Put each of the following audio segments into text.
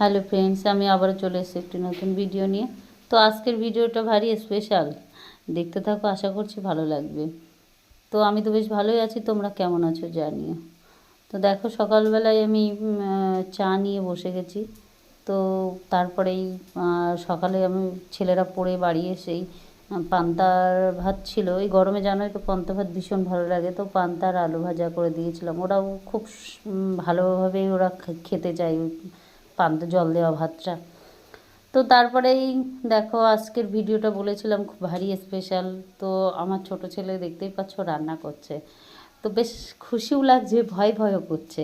Hello friends, আমি আবারও চলে এসেছি একটি নতুন ভিডিও নিয়ে। তো আজকের ভিডিওটা ভারী স্পেশাল, দেখতে থাকো, আশা করছি ভালো লাগবে। তো আমি তো বেশ ভালোই আছি, তোমরা কেমন আছো জানিও। তো দেখো, সকালবেলায় আমি চা নিয়ে বসে গেছি। তো তারপরেই সকালে আমি ছেলেরা পড়ে বাড়ি এসেই পান্তার ভাত ছিল। এই গরমে জানোই তো পান্তা ভাত ভীষণ ভালো লাগে, তো পান্তার আলু ভাজা করে দিয়েছিলাম। ওরাও খুব ভালোভাবেই ওরা খেতে চায় পান্তা জল দেওয়া ভাতটা। তো তারপরেই দেখো, আজকের ভিডিওটা বলেছিলাম খুব ভারী স্পেশাল। তো আমার ছোট ছেলে দেখতেই পাচ্ছ রান্না করছে, তো বেশ খুশিও লাগছে, ভয় ভয়ও করছে।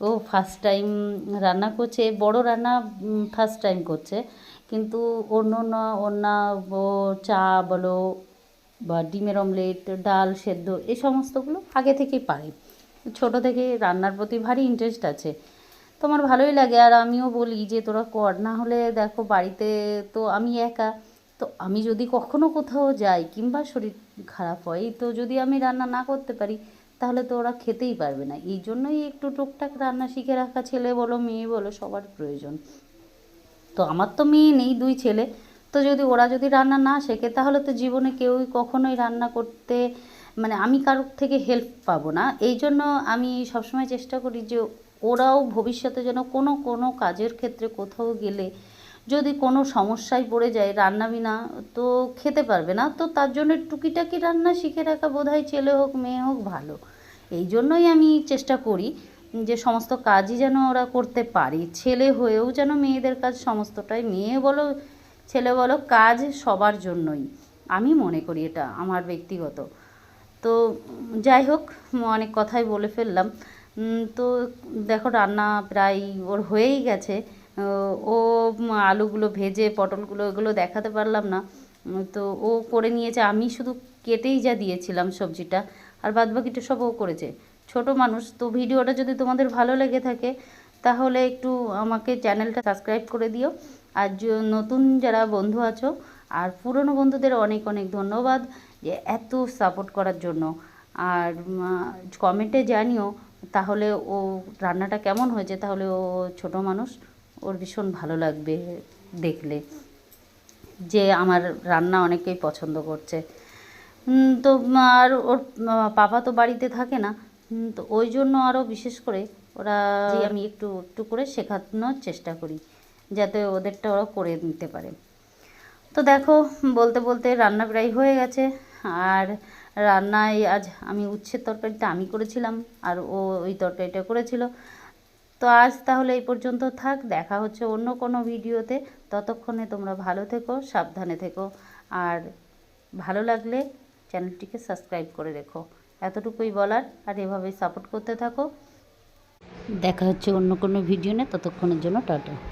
ও ফার্স্ট টাইম রান্না করছে, বড় রান্না ফার্স্ট টাইম করছে। কিন্তু অন্য ও চা বলো বা ডিমের অমলেট, ডাল সেদ্ধ, এই সমস্তগুলো আগে থেকেই পারে। ছোট থেকে রান্নার প্রতি ভারী ইন্টারেস্ট আছে। তো আমার ভালোই লাগে, আর আমিও বলি যে তোরা কর, না হলে দেখো বাড়িতে তো আমি একা। তো আমি যদি কখনো কোথাও যাই কিংবা শরীর খারাপ হয়, তো যদি আমি রান্না না করতে পারি, তাহলে তো ওরা খেতেই পারবে না। এই জন্যই একটু টুকটাক রান্না শিখে রাখা, ছেলে বলো মেয়ে বলো সবার প্রয়োজন। তো আমার তো মেয়ে নেই, দুই ছেলে। তো যদি ওরা যদি রান্না না শেখে, তাহলে তো জীবনে কেউই কখনোই রান্না করতে, মানে আমি কারোর থেকে হেল্প পাবো না। এই জন্য আমি সবসময় চেষ্টা করি যে ওরাও ভবিষ্যতে যেন কোনো কোনো কাজের ক্ষেত্রে কোথাও গেলে যদি কোনো সমস্যায় পড়ে যায়, রান্না বিনা তো খেতে পারবে না, তো তার জন্য টুকিটাকি রান্না শিখে রাখা বোধহয় ছেলে হোক মেয়ে হোক ভালো। এই জন্যই আমি চেষ্টা করি যে সমস্ত কাজই যেন ওরা করতে পারে, ছেলে হয়েও যেন মেয়েদের কাজ সমস্তটাই, মেয়ে বলো ছেলে বলো, কাজ সবার জন্যই। আমি মনে করি, এটা আমার ব্যক্তিগত। তো যাই হোক, অনেক কথাই বলে ফেললাম। তো দেখো, রান্না প্রায় ওর হয়েই গেছে। ও আলুগুলো ভেজে, পটলগুলো, এগুলো দেখাতে পারলাম না। তো ও করে নিয়েছে, আমি শুধু কেটেই যা দিয়েছিলাম সবজিটা, আর বাদবাকিটা সব ও করেছে। ছোট মানুষ তো। ভিডিওটা যদি তোমাদের ভালো লেগে থাকে, তাহলে একটু আমাকে চ্যানেলটা সাবস্ক্রাইব করে দিও। আর নতুন যারা বন্ধু আছো, আর পুরনো বন্ধুদের অনেক অনেক ধন্যবাদ যে এত সাপোর্ট করার জন্য। আর কমেন্টে জানিও তাহলে ও রান্নাটা কেমন হয়েছে, তাহলে ও ছোট মানুষ, ওর ভীষণ ভালো লাগবে দেখলে যে আমার রান্না অনেকেই পছন্দ করছে। তো আর ওর পাপা তো বাড়িতে থাকে না, তো ওই জন্য আরও বিশেষ করে ওরা আমি একটু একটু করে শেখানোর চেষ্টা করি, যাতে ওদেরটা ওরা করে নিতে পারে। তো দেখো, বলতে বলতে রান্না প্রায় হয়ে গেছে। আর রান্নায় আজ আমি উচ্ছের তরকারিটা আমি করেছিলাম, আর ও ওই তরকারিটা করেছিল। তো আজ তাহলে এই পর্যন্ত থাক, দেখা হচ্ছে অন্য কোনো ভিডিওতে। ততক্ষণে তোমরা ভালো থেকো, সাবধানে থেকো, আর ভালো লাগলে চ্যানেলটিকে সাবস্ক্রাইব করে রেখো। এতটুকুই বলার, আর এভাবেই সাপোর্ট করতে থাকো। দেখা হচ্ছে অন্য কোনো ভিডিও নিয়ে, ততক্ষণের জন্য টাটা।